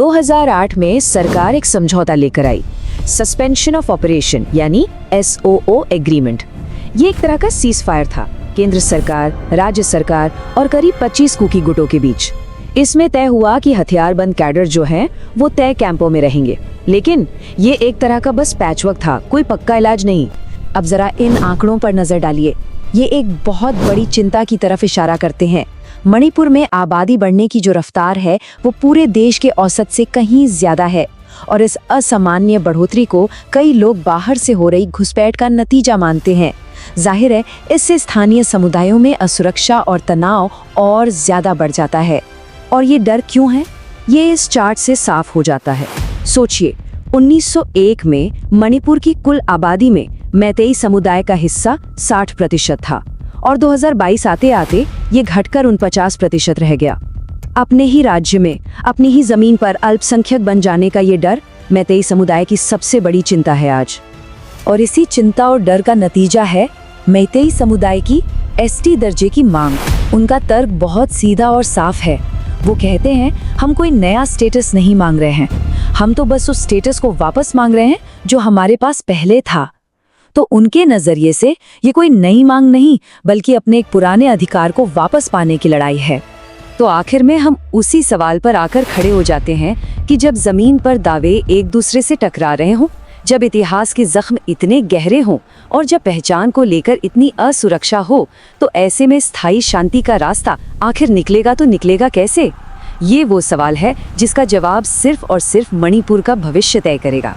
2008 में सरकार एक समझौता लेकर आई, सस्पेंशन ऑफ ऑपरेशन यानी SOO एग्रीमेंट। ये एक तरह का सीज फायर था केंद्र सरकार, राज्य सरकार और करीब 25 कुकी गुटों के बीच। इसमें तय हुआ कि हथियारबंद कैडर जो हैं वो तय कैंपों में रहेंगे, लेकिन ये एक तरह का बस पैचवर्क था, कोई पक्का इलाज नहीं। अब जरा इन आंकड़ों पर नजर डालिए, ये एक बहुत बड़ी चिंता की तरफ इशारा करते हैं। मणिपुर में आबादी बढ़ने की जो रफ्तार है वो पूरे देश के औसत से कहीं ज्यादा है, और इस असामान्य बढ़ोतरी को कई लोग बाहर से हो रही घुसपैठ का नतीजा मानते हैं। जाहिर है इससे स्थानीय समुदायों में असुरक्षा और तनाव और ज्यादा बढ़ जाता है। और ये डर क्यों है, ये इस चार्ट से साफ हो जाता है। सोचिए, 1901 में मणिपुर की कुल आबादी में मैतेई समुदाय का हिस्सा 60% था, और 2022 आते आते ये घटकर 49% रह गया। अपने ही राज्य में, अपनी ही जमीन पर अल्पसंख्यक बन जाने का ये डर मैतेई समुदाय की सबसे बड़ी चिंता है आज। और इसी चिंता और डर का नतीजा है मैतेई समुदाय की ST दर्जे की मांग। उनका तर्क बहुत सीधा और साफ है। वो कहते हैं, हम कोई नया स्टेटस नहीं मांग रहे हैं, हम तो बस उस स्टेटस को वापस मांग रहे हैं जो हमारे पास पहले था। तो उनके नजरिए से ये कोई नई मांग नहीं, बल्कि अपने एक पुराने अधिकार को वापस पाने की लड़ाई है। तो आखिर में हम उसी सवाल पर आकर खड़े हो जाते हैं कि जब जमीन पर दावे एक दूसरे से टकरा रहे हों, जब इतिहास के जख्म इतने गहरे हों और जब पहचान को लेकर इतनी असुरक्षा हो, तो ऐसे में स्थायी शांति का रास्ता आखिर निकलेगा तो निकलेगा कैसे? ये वो सवाल है जिसका जवाब सिर्फ और सिर्फ मणिपुर का भविष्य तय करेगा।